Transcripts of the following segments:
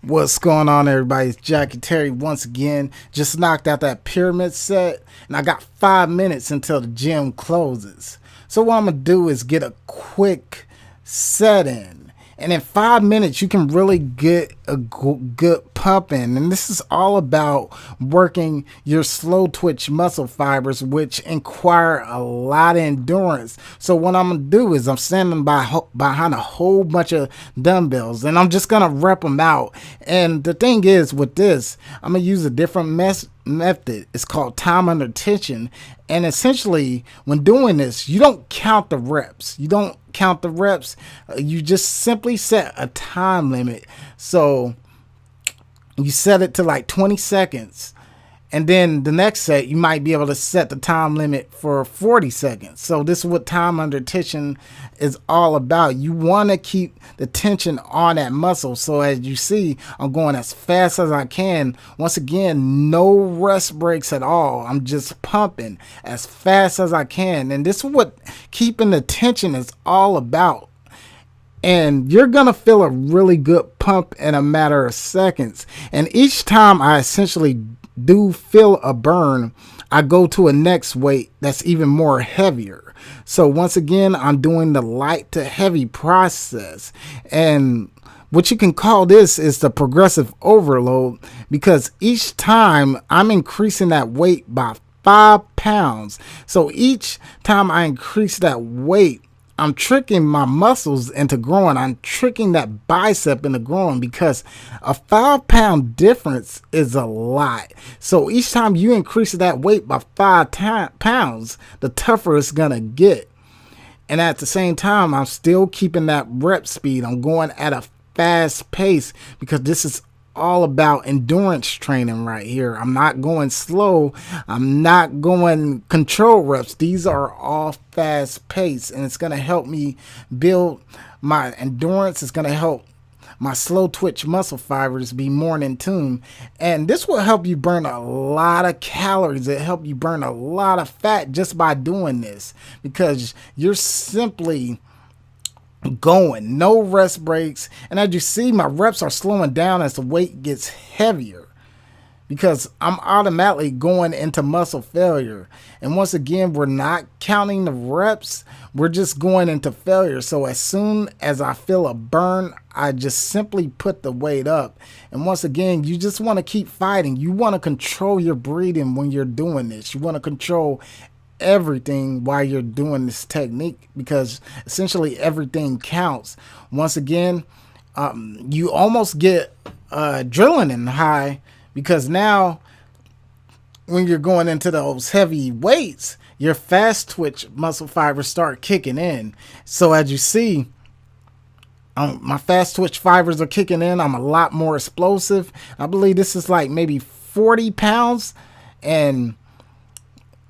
What's going on, everybody? It's Jackie Terry once again. Just knocked out that pyramid set, and I got 5 minutes until the gym closes. So what I'm gonna do is get a quick set in, and in 5 minutes you can really get a good pump in. And this is all about working your slow twitch muscle fibers, which require a lot of endurance. So what I'm gonna do is I'm standing behind a whole bunch of dumbbells, and I'm just gonna rep them out. And the thing is, with this, I'm gonna use a different method. It's called time under tension. And essentially, when doing this, you don't count the reps. You just simply set a time limit. So you set it to like 20 seconds. And then the next set, you might be able to set the time limit for 40 seconds. So this is what time under tension is all about. You want to keep the tension on that muscle. So as you see, I'm going as fast as I can. Once again, no rest breaks at all. I'm just pumping as fast as I can. And this is what keeping the tension is all about. And you're going to feel a really good pump in a matter of seconds. And each time I essentially do feel a burn, I go to a next weight that's even more heavier. So once again, I'm doing the light to heavy process. And what you can call this is the progressive overload, because each time I'm increasing that weight by 5 pounds. So each time I increase that weight, I'm tricking my muscles into growing. I'm tricking that bicep into growing, because a 5 pound difference is a lot. So each time you increase that weight by 5 pounds, the tougher it's going to get. And at the same time, I'm still keeping that rep speed. I'm going at a fast pace, because this is all about endurance training right here. I'm not going slow. I'm not going control reps. These are all fast paced, and it's going to help me build my endurance. It's going to help my slow twitch muscle fibers be more in tune. And this will help you burn a lot of calories. It'll help you burn a lot of fat just by doing this, because you're simply going, no rest breaks. And as you see, my reps are slowing down as the weight gets heavier, because I'm automatically going into muscle failure. And once again, we're not counting the reps, we're just going into failure. So as soon as I feel a burn, I just simply put the weight up. And once again, you just want to keep fighting. You want to control your breathing when you're doing this. You want to control everything while you're doing this technique, because essentially everything counts. Once again, you almost get adrenaline high, because now when you're going into those heavy weights, your fast twitch muscle fibers start kicking in. So as you see, my fast twitch fibers are kicking in. I'm a lot more explosive. I believe this is like maybe 40 pounds, and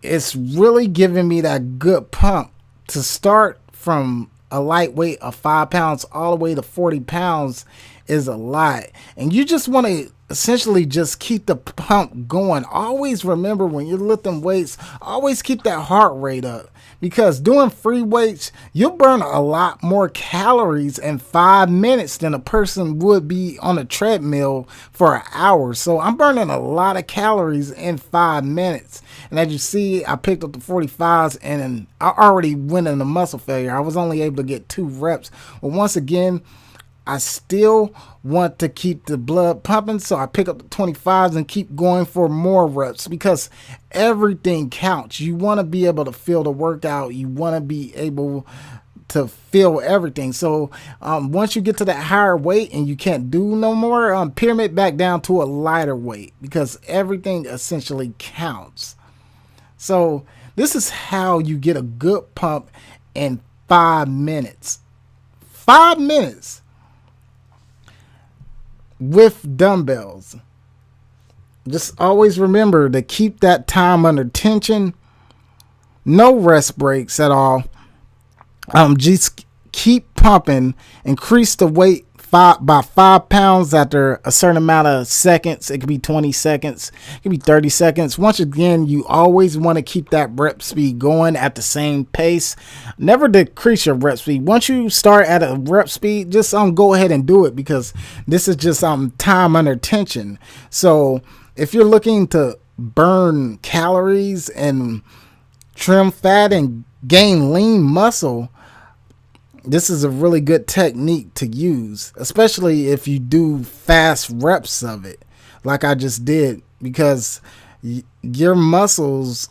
it's really giving me that good pump to start from a lightweight of 5 pounds all the way to 40 pounds is a lot. And you just want to essentially just keep the pump going. Always remember, when you're lifting weights, always keep that heart rate up, because doing free weights, you'll burn a lot more calories in 5 minutes than a person would be on a treadmill for an hour. So I'm burning a lot of calories in 5 minutes. And as you see, I picked up the 45s, and I already went into muscle failure. I was only able to get 2 reps. But once again, I still want to keep the blood pumping, so I pick up the 25s and keep going for more reps, because everything counts. You want to be able to feel the workout. You want to be able to feel everything. So once you get to that higher weight and you can't do no more, pyramid back down to a lighter weight, because everything essentially counts. So this is how you get a good pump in 5 minutes. 5 minutes with dumbbells. Just always remember to keep that time under tension. No rest breaks at all. Just keep pumping. Increase the weight by 5 pounds after a certain amount of seconds. It could be 20 seconds, it could be 30 seconds. Once again, you always want to keep that rep speed going at the same pace. Never decrease your rep speed. Once you start at a rep speed, just go ahead and do it, because this is just time under tension. So if you're looking to burn calories and trim fat and gain lean muscle, this is a really good technique to use, especially if you do fast reps of it like I just did, because your muscles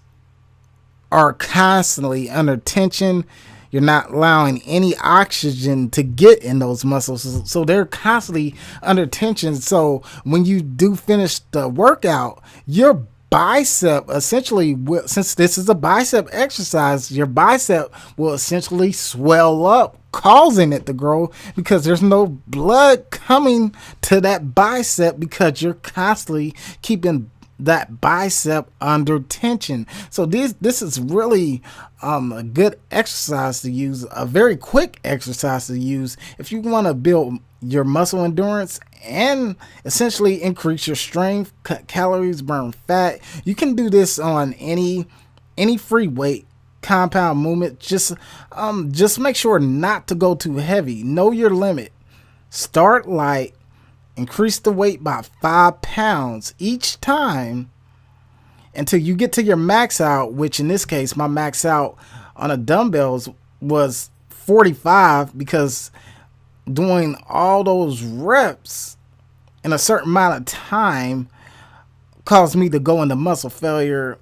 are constantly under tension. You're not allowing any oxygen to get in those muscles, so they're constantly under tension. So when you do finish the workout, your bicep essentially will, since this is a bicep exercise, your bicep will essentially swell up, causing it to grow, because there's no blood coming to that bicep, because you're constantly keeping that bicep under tension. So this is really a good exercise to use, a very quick exercise to use if you want to build your muscle endurance and essentially increase your strength, cut calories, burn fat. You can do this on any free weight compound movement. Just make sure not to go too heavy. Know your limit. Start light. Increase the weight by 5 pounds each time until you get to your max out, which in this case, my max out on the dumbbells was 45, because doing all those reps in a certain amount of time caused me to go into muscle failure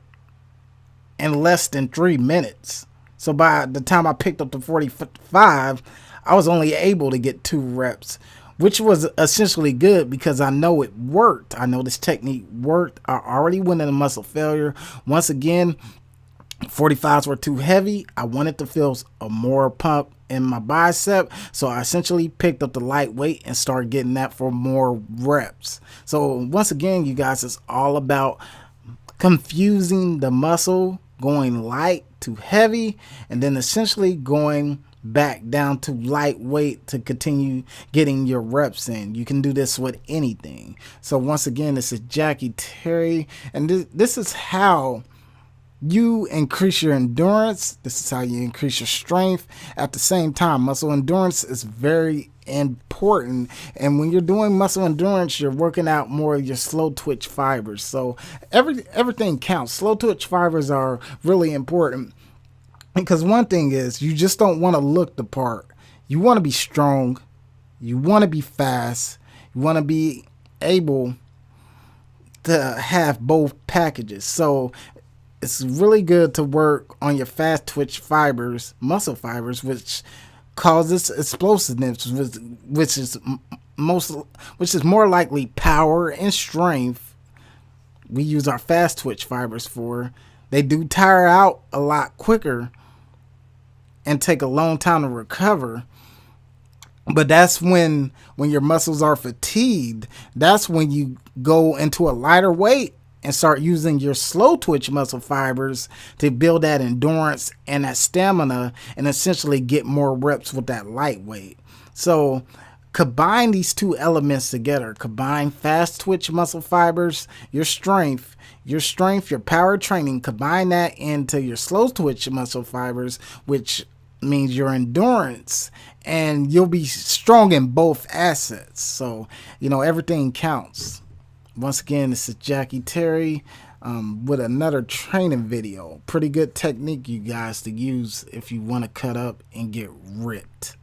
in less than 3 minutes. So by the time I picked up to 45, I was only able to get 2 reps, which was essentially good, because I know it worked. I know this technique worked. I already went into muscle failure. Once again, 45s were too heavy. I wanted to feel a more pump in my bicep, so I essentially picked up the lightweight and started getting that for more reps. So once again, you guys, it's all about confusing the muscle, going light to heavy, and then essentially going back down to lightweight to continue getting your reps in. You can do this with anything. So once again, this is Jackie Terry, and this is how you increase your endurance. This is how you increase your strength at the same time. Muscle endurance is very important, and when you're doing muscle endurance, you're working out more of your slow twitch fibers. So everything counts. Slow twitch fibers are really important, because one thing is, you just don't want to look the part. You want to be strong. You want to be fast. You want to be able to have both packages. So it's really good to work on your fast twitch fibers, muscle fibers, which causes explosiveness, which is more likely power and strength. We use our fast twitch fibers for. They do tire out a lot quicker and take a long time to recover. But that's when your muscles are fatigued, that's when you go into a lighter weight and start using your slow twitch muscle fibers to build that endurance and that stamina, and essentially get more reps with that lightweight. So combine these two elements together. Combine fast twitch muscle fibers, your strength, your power training. Combine that into your slow twitch muscle fibers, which means your endurance, and you'll be strong in both assets. So, everything counts. Once again, this is Jackie Terry with another training video. Pretty good technique, you guys, to use if you want to cut up and get ripped.